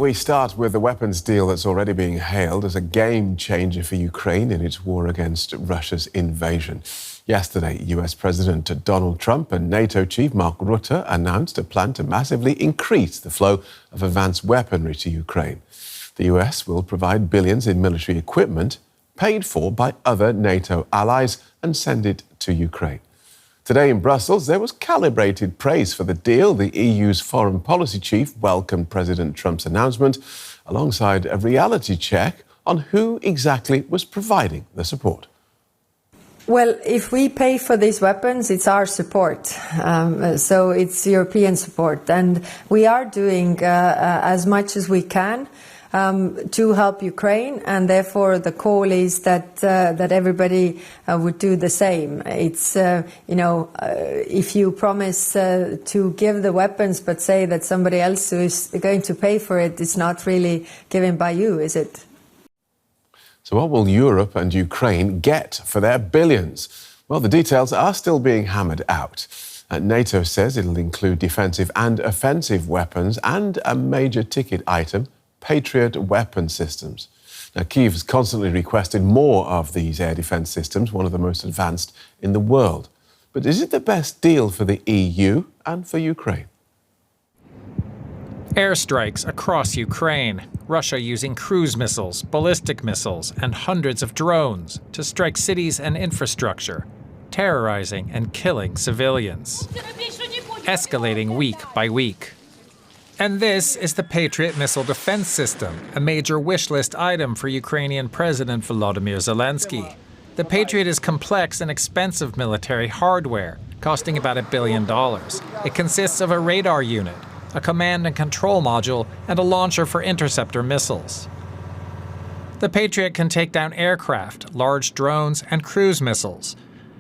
we start with the weapons deal that's already being hailed as a game changer for Ukraine in its war against Russia's invasion. Yesterday, US President Donald Trump and NATO chief Mark Rutte announced a plan to massively increase the flow of advanced weaponry to Ukraine. The US will provide billions in military equipment paid for by other NATO allies and send it to Ukraine. Today in Brussels, there was calibrated praise for the deal. The EU's foreign policy chief welcomed President Trump's announcement alongside a reality check on who exactly was providing the support. Well, if we pay for these weapons, it's our support. So it's European support. And we are doing as much as we can to help Ukraine, and therefore the call is that everybody would do the same. It's if you promise to give the weapons but say that somebody else is going to pay for it, it's not really given by you, is it? So what will Europe and Ukraine get for their billions? Well, the details are still being hammered out. NATO says it'll include defensive and offensive weapons and a major ticket item, Patriot weapon systems. Now, Kyiv has constantly requested more of these air defence systems, one of the most advanced in the world. But is it the best deal for the EU and for Ukraine? Airstrikes across Ukraine, Russia using cruise missiles, ballistic missiles, and hundreds of drones to strike cities and infrastructure, terrorizing and killing civilians, escalating week by week. And this is the Patriot missile defense system, a major wish list item for Ukrainian President Volodymyr Zelensky. The Patriot is complex and expensive military hardware, costing about $1 billion. It consists of a radar unit, a command and control module, and a launcher for interceptor missiles. The Patriot can take down aircraft, large drones, and cruise missiles.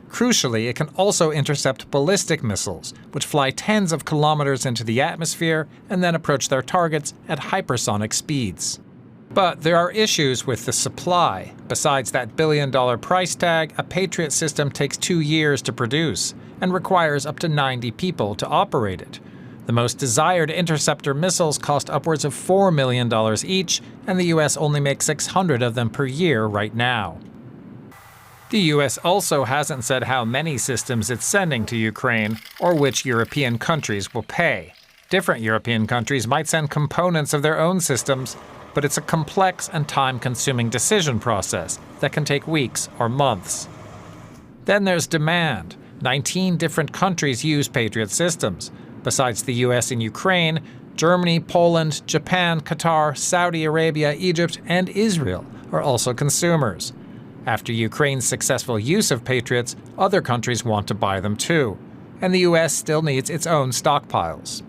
Crucially, it can also intercept ballistic missiles, which fly tens of kilometers into the atmosphere and then approach their targets at hypersonic speeds. But there are issues with the supply. Besides that $1 billion price tag, a Patriot system takes 2 years to produce and requires up to 90 people to operate it. The most desired interceptor missiles cost upwards of $4 million each, and the US only makes 600 of them per year right now. The US also hasn't said how many systems it's sending to Ukraine or which European countries will pay. Different European countries might send components of their own systems, but it's a complex and time-consuming decision process that can take weeks or months. Then there's demand. 19 different countries use Patriot systems. Besides the US and Ukraine, Germany, Poland, Japan, Qatar, Saudi Arabia, Egypt, and Israel are also consumers. After Ukraine's successful use of Patriots, other countries want to buy them too, and the US still needs its own stockpiles.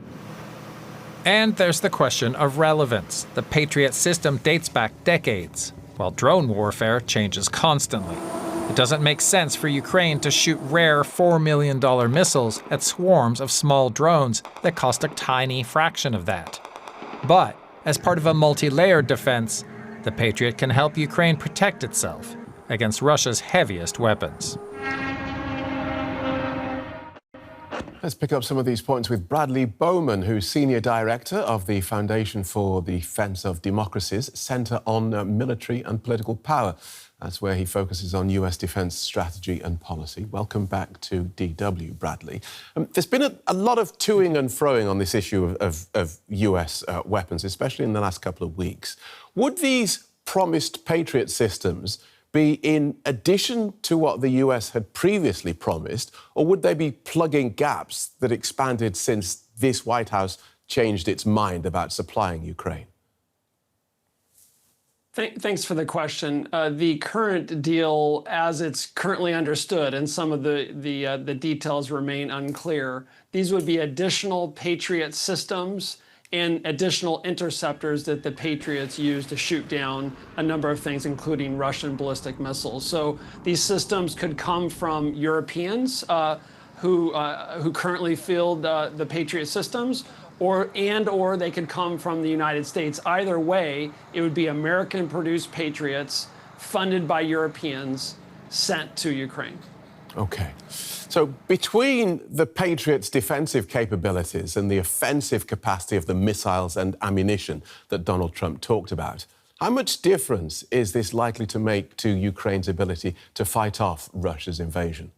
And there's the question of relevance. The Patriot system dates back decades, while drone warfare changes constantly. It doesn't make sense for Ukraine to shoot rare $4 million missiles at swarms of small drones that cost a tiny fraction of that. But, as part of a multi-layered defense, the Patriot can help Ukraine protect itself against Russia's heaviest weapons. Let's pick up some of these points with Bradley Bowman, who's Senior Director of the Foundation for the Defense of Democracies, Centre on Military and Political Power. That's where he focuses on US defence strategy and policy. Welcome back to DW, Bradley. There's been a lot of toing and froing on this issue of US weapons, especially in the last couple of weeks. Would these promised Patriot systems be in addition to what the US had previously promised, or would they be plugging gaps that expanded since this White House changed its mind about supplying Ukraine? Thanks for the question. The current deal, as it's currently understood, and some of the details remain unclear, these would be additional Patriot systems and additional interceptors that the Patriots use to shoot down a number of things, including Russian ballistic missiles. So these systems could come from Europeans who currently field the Patriot systems, or they could come from the United States. Either way, it would be American-produced Patriots funded by Europeans sent to Ukraine. OK. So between the Patriot's defensive capabilities and the offensive capacity of the missiles and ammunition that Donald Trump talked about, how much difference is this likely to make to Ukraine's ability to fight off Russia's invasion?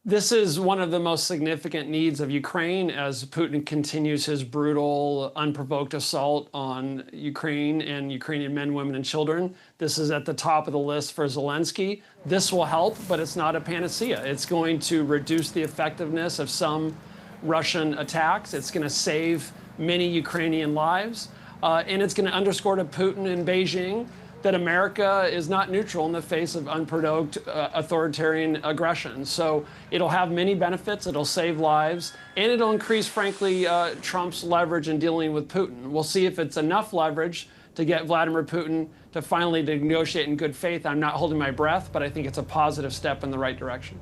This is one of the most significant needs of Ukraine as Putin continues his brutal, unprovoked assault on Ukraine and Ukrainian men, women, and children. This is at the top of the list for Zelensky. This will help, but it's not a panacea. It's going to reduce the effectiveness of some Russian attacks. It's going to save many Ukrainian lives. And it's going to underscore to Putin in Beijing that America is not neutral in the face of unprovoked authoritarian aggression. So it'll have many benefits, it'll save lives, and it'll increase, frankly, Trump's leverage in dealing with Putin. We'll see if it's enough leverage to get Vladimir Putin to finally negotiate in good faith. I'm not holding my breath, but I think it's a positive step in the right direction.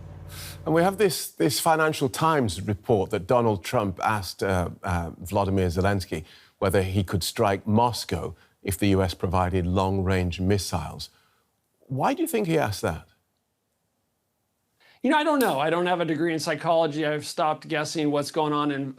And we have this Financial Times report that Donald Trump asked Vladimir Zelensky whether he could strike Moscow if the US provided long-range missiles. Why do you think he asked that? You know, I don't know. I don't have a degree in psychology. I've stopped guessing what's going on in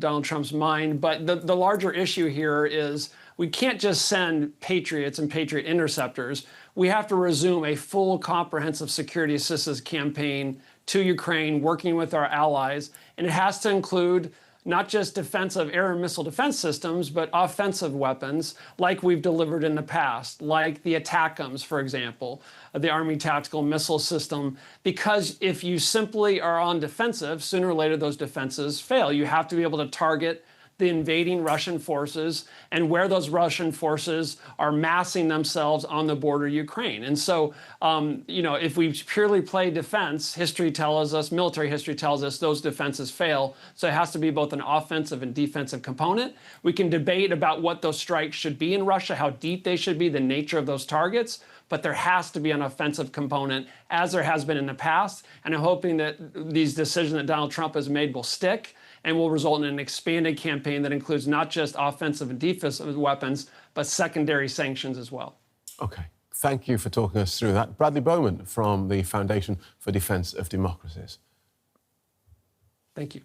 Donald Trump's mind. But the larger issue here is we can't just send Patriots and Patriot interceptors. We have to resume a full comprehensive security assistance campaign to Ukraine, working with our allies. And it has to include not just defensive air and missile defense systems, but offensive weapons like we've delivered in the past, like the ATACMS, for example, the Army Tactical Missile System. Because if you simply are on defensive, sooner or later those defenses fail. You have to be able to target the invading Russian forces and where those Russian forces are massing themselves on the border of Ukraine. And so, you know, if we purely play defense, history tells us, military history tells us those defenses fail. So it has to be both an offensive and defensive component. We can debate about what those strikes should be in Russia, how deep they should be, the nature of those targets. But there has to be an offensive component, as there has been in the past. And I'm hoping that these decisions that Donald Trump has made will stick and will result in an expanded campaign that includes not just offensive and defensive weapons, but secondary sanctions as well. OK. Thank you for talking us through that. Bradley Bowman from the Foundation for Defense of Democracies. Thank you.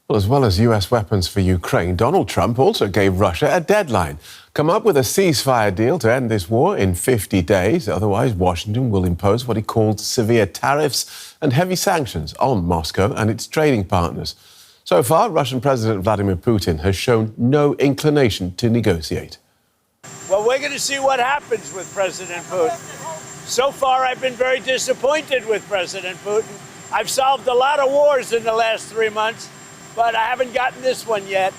Well, as well as US weapons for Ukraine, Donald Trump also gave Russia a deadline. Come up with a ceasefire deal to end this war in 50 days. Otherwise, Washington will impose what he called severe tariffs and heavy sanctions on Moscow and its trading partners. So far, Russian President Vladimir Putin has shown no inclination to negotiate. Well, we're going to see what happens with President Putin. So far, I've been very disappointed with President Putin. I've solved a lot of wars in the last 3 months, but I haven't gotten this one yet.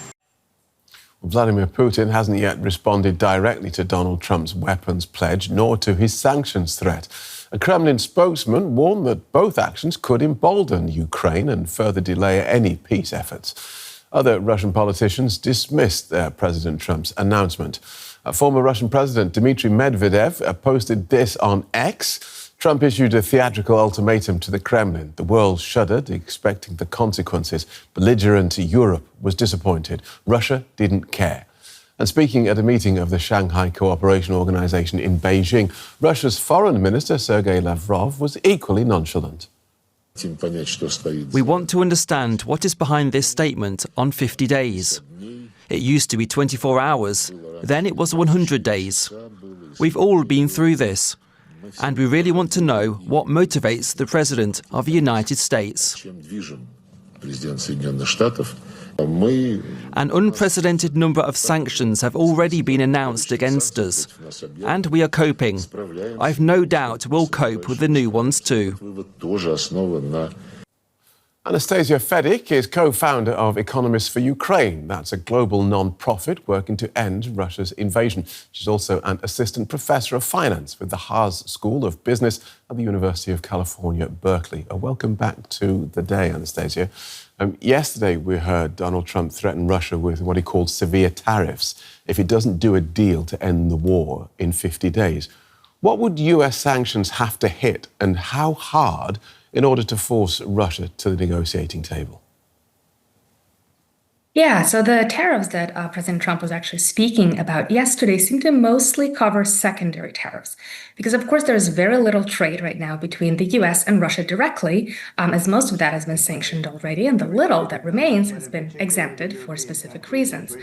Vladimir Putin hasn't yet responded directly to Donald Trump's weapons pledge, nor to his sanctions threat. A Kremlin spokesman warned that both actions could embolden Ukraine and further delay any peace efforts. Other Russian politicians dismissed President Trump's announcement. Former Russian President Dmitry Medvedev posted this on X. Trump issued a theatrical ultimatum to the Kremlin. The world shuddered, expecting the consequences. Belligerent Europe was disappointed. Russia didn't care. And speaking at a meeting of the Shanghai Cooperation Organization in Beijing, Russia's Foreign Minister Sergei Lavrov was equally nonchalant. We want to understand what is behind this statement on 50 days. It used to be 24 hours, then it was 100 days. We've all been through this. And we really want to know what motivates the President of the United States. An unprecedented number of sanctions have already been announced against us, and we are coping. I've no doubt we'll cope with the new ones too. Anastassia Fedyk is co-founder of Economist for Ukraine. That's a global non-profit working to end Russia's invasion. She's also an assistant professor of finance with the Haas School of Business at the University of California, Berkeley. Welcome back to the day, Anastassia. Yesterday, we heard Donald Trump threaten Russia with what he called severe tariffs if it doesn't do a deal to end the war in 50 days. What would US sanctions have to hit, and how hard, in order to force Russia to the negotiating table? Yeah, so the tariffs that President Trump was actually speaking about yesterday seem to mostly cover secondary tariffs. Because, of course, there's very little trade right now between the US and Russia directly, as most of that has been sanctioned already, and the little that remains has been exempted for specific reasons.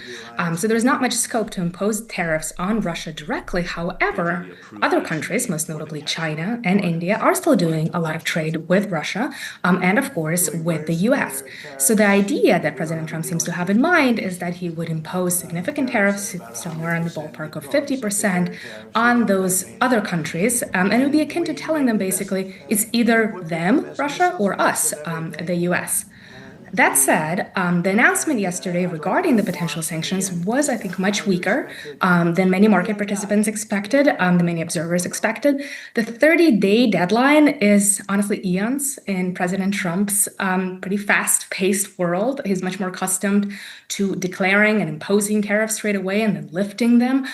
So there's not much scope to impose tariffs on Russia directly. However, other countries, most notably China and India, are still doing a lot of trade with Russia and, of course, with the US. So the idea that President Trump seems to have in mind is that he would impose significant tariffs, somewhere in the ballpark of 50%, on those other countries. And it would be akin to telling them, basically, it's either them, Russia, or us, the US. That said, the announcement yesterday regarding the potential sanctions was, I think, much weaker than many market participants expected, than many observers expected. The 30-day deadline is honestly eons in President Trump's pretty fast-paced world. He's much more accustomed to declaring and imposing tariffs straight away and then lifting them.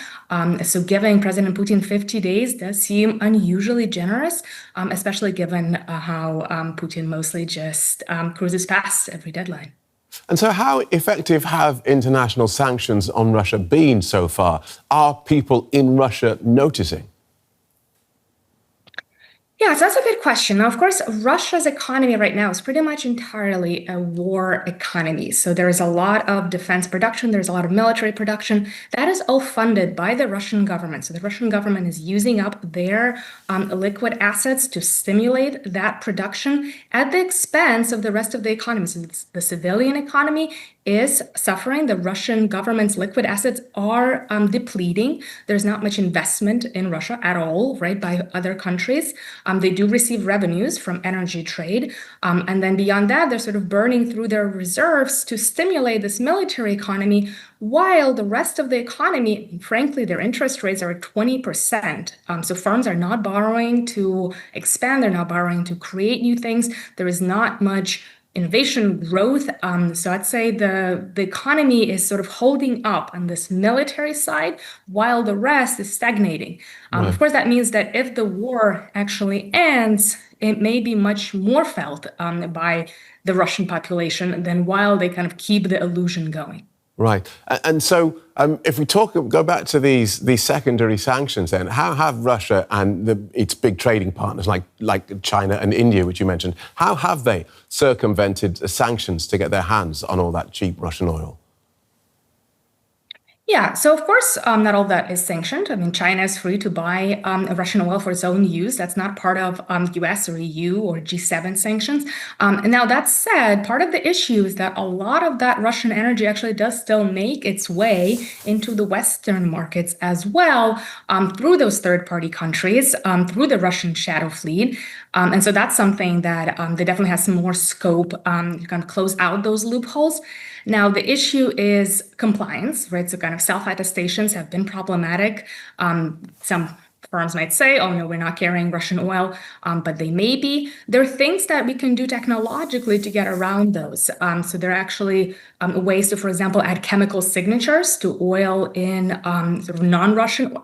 So giving President Putin 50 days does seem unusually generous, especially given how Putin mostly just cruises past every deadline. And so how effective have international sanctions on Russia been so far? Are people in Russia noticing? Yeah, so that's a good question. Now, of course, Russia's economy right now is pretty much entirely a war economy. So there's a lot of defense production, there's a lot of military production. That is all funded by the Russian government. So the Russian government is using up their liquid assets to stimulate that production at the expense of the rest of the economy. So the civilian economy is suffering. The Russian government's liquid assets are depleting. There's not much investment in Russia at all, right, by other countries. They do receive revenues from energy trade. And then beyond that, they're sort of burning through their reserves to stimulate this military economy, while the rest of the economy, frankly, their interest rates are at 20%. So firms are not borrowing to expand. They're not borrowing to create new things. There is not much innovation growth. So I'd say the economy is sort of holding up on this military side while the rest is stagnating. Of course, that means that if the war actually ends, it may be much more felt by the Russian population than while they kind of keep the illusion going. Right. And so if we go back to these secondary sanctions, then how have Russia and its big trading partners like China and India, which you mentioned, how have they circumvented sanctions to get their hands on all that cheap Russian oil? Yeah, so of course, not all that is sanctioned. I mean, China is free to buy Russian oil for its own use. That's not part of US or EU or G7 sanctions. And now that said, part of the issue is that a lot of that Russian energy actually does still make its way into the Western markets as well, through those third-party countries, through the Russian shadow fleet. And so that's something that they definitely have some more scope to kind of close out those loopholes. Now, the issue is compliance, right? So kind of self-attestations have been problematic. Some firms might say, oh, no, we're not carrying Russian oil, but they may be. There are things that we can do technologically to get around those. So there are actually ways to, for example, add chemical signatures to oil in sort of non-Russian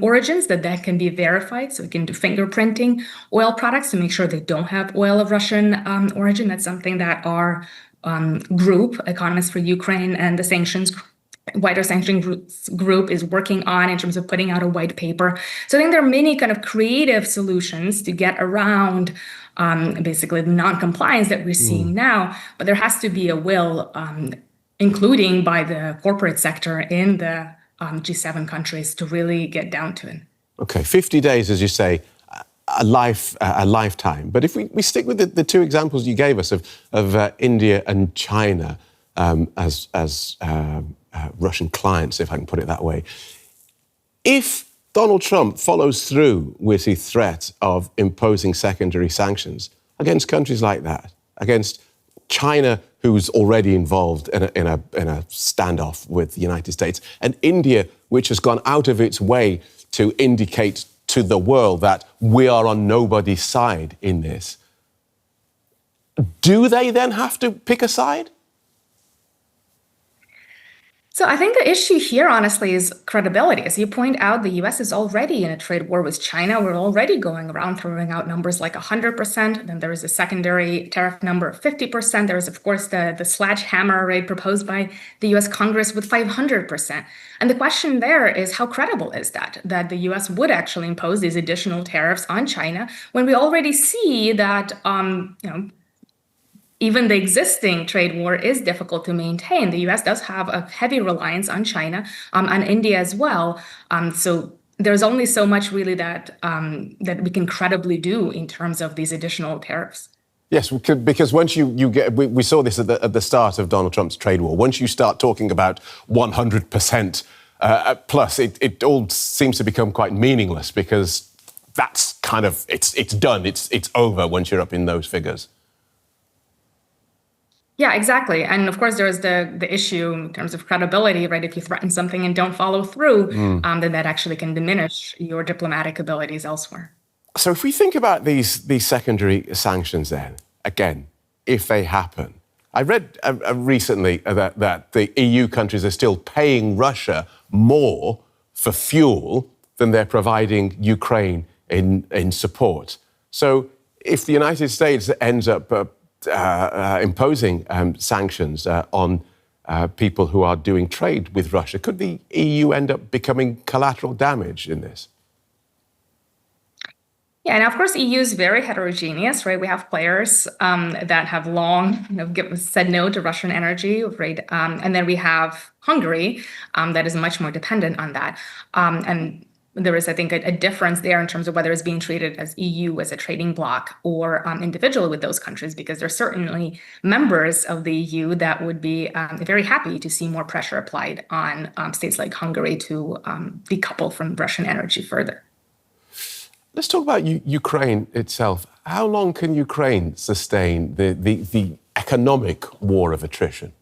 origins that can be verified. So we can do fingerprinting oil products to make sure they don't have oil of Russian origin. That's something that our group, Economist for Ukraine, and the wider sanction group is working on in terms of putting out a white paper. So I think there are many kind of creative solutions to get around basically the non-compliance that we're seeing now, but there has to be a will, including by the corporate sector in the G7 countries, to really get down to it. Okay, 50 days, as you say, a lifetime. But if we stick with the two examples you gave us of India and China as Russian clients, if I can put it that way, if Donald Trump follows through with the threat of imposing secondary sanctions against countries like that, against China, who's already involved in a standoff with the United States, and India, which has gone out of its way to indicate to the world that we are on nobody's side in this, do they then have to pick a side? So I think the issue here, honestly, is credibility. As you point out, the US is already in a trade war with China. We're already going around throwing out numbers like 100%. Then there is a secondary tariff number of 50%. There is, of course, the sledgehammer rate proposed by the US Congress with 500%. And the question there is, how credible is that the US would actually impose these additional tariffs on China when we already see that, even the existing trade war is difficult to maintain. The US does have a heavy reliance on China, on India as well. So there's only so much really that we can credibly do in terms of these additional tariffs. Yes, because once you get, we saw this at the start of Donald Trump's trade war. Once you start talking about 100% plus, it all seems to become quite meaningless because that's kind of, it's done, it's over once you're up in those figures. Yeah, exactly. And of course, there's the issue in terms of credibility, right? If you threaten something and don't follow through, then that actually can diminish your diplomatic abilities elsewhere. So if we think about these secondary sanctions then, again, if they happen, I read recently that the EU countries are still paying Russia more for fuel than they're providing Ukraine in support. So if the United States ends up imposing sanctions on people who are doing trade with Russia, could the EU end up becoming collateral damage in this? Yeah, and of course, EU is very heterogeneous, right? We have players that have long said no to Russian energy, right? And then we have Hungary that is much more dependent on that. And there is, I think, a difference there in terms of whether it's being treated as EU, as a trading bloc, or individually with those countries, because there's certainly members of the EU that would be very happy to see more pressure applied on states like Hungary to decouple from Russian energy further. Let's talk about Ukraine itself. How long can Ukraine sustain the economic war of attrition?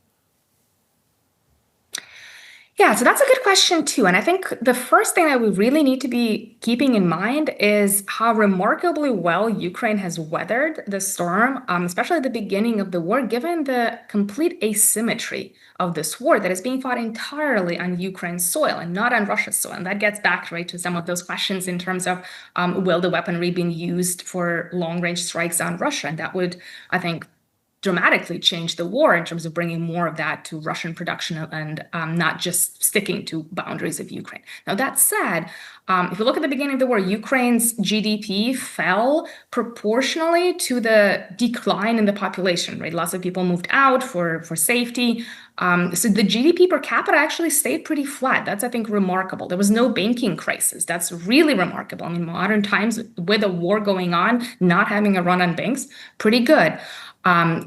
Yeah, so that's a good question, too. And I think the first thing that we really need to be keeping in mind is how remarkably well Ukraine has weathered the storm, especially at the beginning of the war, given the complete asymmetry of this war that is being fought entirely on Ukraine's soil and not on Russia's soil. And that gets back right to some of those questions in terms of will the weaponry being used for long-range strikes on Russia? And that would, I think, dramatically change the war in terms of bringing more of that to Russian production and not just sticking to boundaries of Ukraine. Now, that said, if you look at the beginning of the war, Ukraine's GDP fell proportionally to the decline in the population, right? Lots of people moved out for safety. So the GDP per capita actually stayed pretty flat. That's, I think, remarkable. There was no banking crisis. That's really remarkable. I mean, modern times with a war going on, not having a run on banks, pretty good.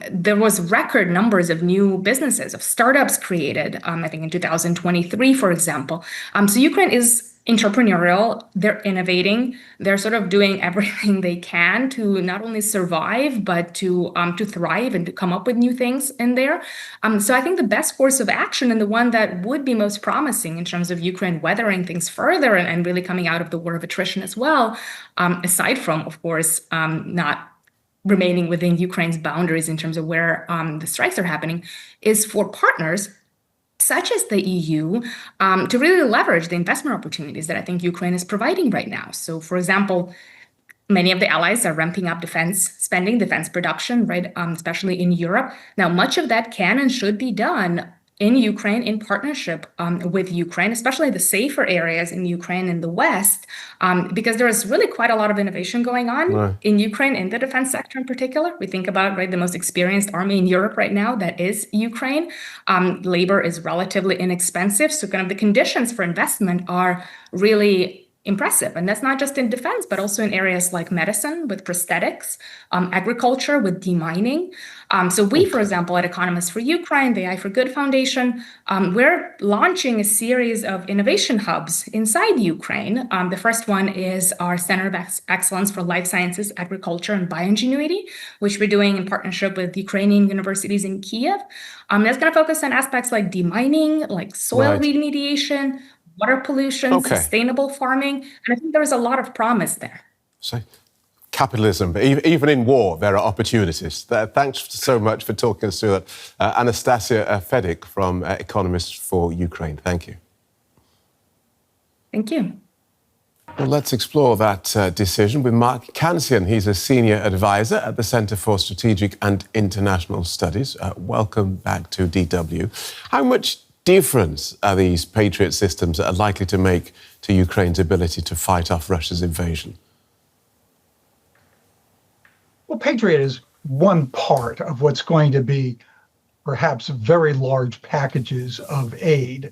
There was record numbers of new businesses, of startups created, I think in 2023, for example. So Ukraine is entrepreneurial, they're innovating, they're sort of doing everything they can to not only survive, but to thrive and to come up with new things in there. So I think the best course of action and the one that would be most promising in terms of Ukraine weathering things further and really coming out of the war of attrition as well, aside from, of course, not remaining within Ukraine's boundaries in terms of where the strikes are happening, is for partners such as the EU to really leverage the investment opportunities that I think Ukraine is providing right now. So, for example, many of the allies are ramping up defense spending, defense production, right, especially in Europe. Now, much of that can and should be done in Ukraine, in partnership with Ukraine, especially the safer areas in Ukraine in the West, because there is really quite a lot of innovation going on in Ukraine, in the defense sector in particular. We think about, right, the most experienced army in Europe right now, that is Ukraine. Labor is relatively inexpensive, so kind of the conditions for investment are really impressive. And that's not just in defense, but also in areas like medicine with prosthetics, agriculture with demining. So we, for example, at Economist for Ukraine, the AI for Good Foundation, we're launching a series of innovation hubs inside Ukraine. The first one is our Center of Excellence for Life Sciences, Agriculture, and Bioingenuity, which we're doing in partnership with Ukrainian universities in Kyiv. That's going to focus on aspects like demining, like soil remediation, water pollution, sustainable farming. And I think there's a lot of promise there. So capitalism. Even in war, there are opportunities. Thanks so much for talking us through that. Anastassia Fedyk from Economist for Ukraine. Thank you. Thank you. Well, let's explore that decision with Mark Cancian. He's a senior advisor at the Centre for Strategic and International Studies. Welcome back to DW. How much difference are these Patriot systems likely to make to Ukraine's ability to fight off Russia's invasion? Well, Patriot is one part of what's going to be perhaps very large packages of aid.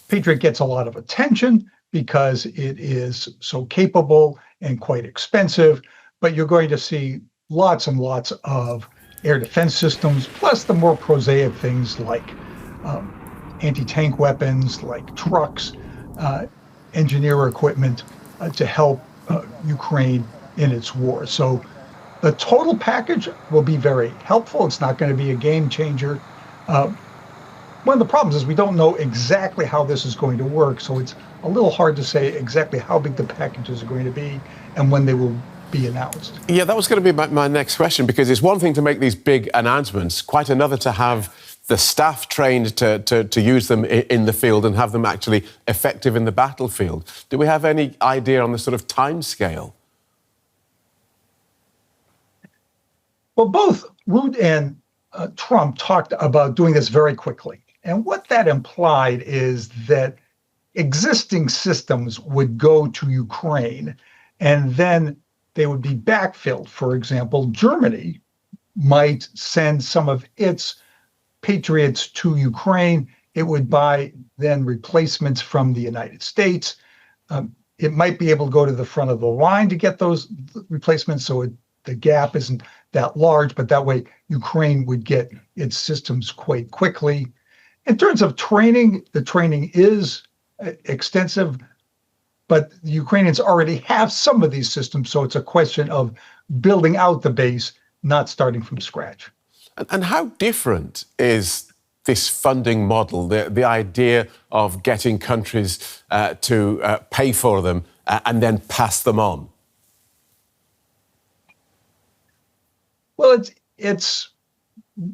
Patriot gets a lot of attention because it is so capable and quite expensive, but you're going to see lots and lots of air defense systems, plus the more prosaic things like anti-tank weapons, like trucks, engineer equipment to help Ukraine in its war. So the total package will be very helpful. It's not going to be a game changer. One of the problems is we don't know exactly how this is going to work, so it's a little hard to say exactly how big the packages are going to be and when they will be announced. Yeah, that was going to be my next question, because it's one thing to make these big announcements, quite another to have the staff trained to use them in the field and have them actually effective in the battlefield. Do we have any idea on the sort of time scale? Well, both Rutte and Trump talked about doing this very quickly. And what that implied is that existing systems would go to Ukraine and then they would be backfilled. For example, Germany might send some of its Patriots to Ukraine. It would buy then replacements from the United States. It might be able to go to the front of the line to get those replacements, so the gap isn't that large, but that way Ukraine would get its systems quite quickly. In terms of training, the training is extensive, but the Ukrainians already have some of these systems, so it's a question of building out the base, not starting from scratch. And how different is this funding model, the idea of getting countries to pay for them and then pass them on? Well, it's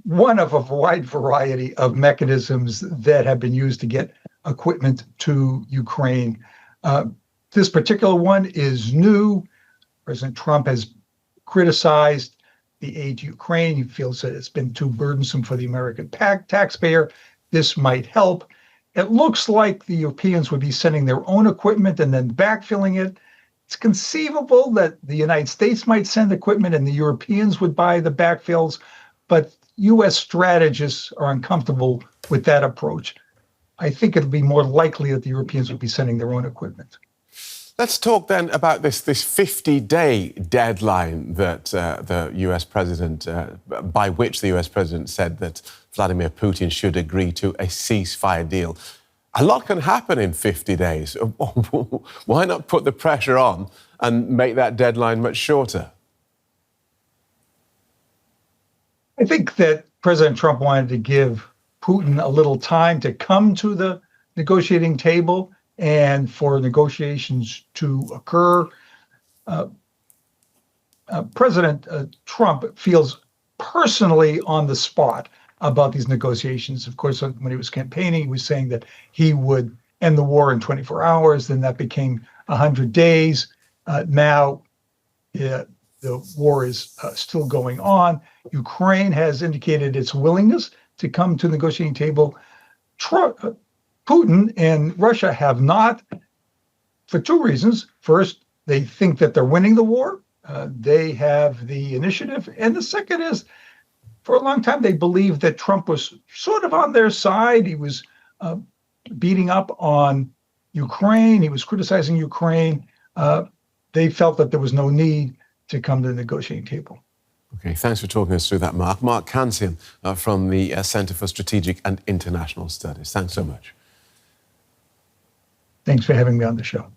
one of a wide variety of mechanisms that have been used to get equipment to Ukraine. This particular one is new. President Trump has criticized the aid to Ukraine. He feels that it's been too burdensome for the American taxpayer. This might help. It looks like the Europeans would be sending their own equipment and then backfilling it. It's conceivable that the United States might send equipment and the Europeans would buy the backfills, but U.S. strategists are uncomfortable with that approach. I think it'll be more likely that the Europeans would be sending their own equipment. Let's talk then about this 50-day deadline that the US president, by which the US president said that Vladimir Putin should agree to a ceasefire deal. A lot can happen in 50 days. Why not put the pressure on and make that deadline much shorter? I think that President Trump wanted to give Putin a little time to come to the negotiating table and for negotiations to occur. President Trump feels personally on the spot about these negotiations. Of course, when he was campaigning, he was saying that he would end the war in 24 hours. Then that became 100 days. Now the war is still going on. Ukraine has indicated its willingness to come to the negotiating table. Putin and Russia have not, for two reasons. First, they think that they're winning the war. They have the initiative. And the second is, for a long time, they believed that Trump was sort of on their side. He was beating up on Ukraine. He was criticizing Ukraine. They felt that there was no need to come to the negotiating table. OK, thanks for talking us through that, Mark. Mark Cancian from the Centre for Strategic and International Studies. Thanks so much. Thanks for having me on the show.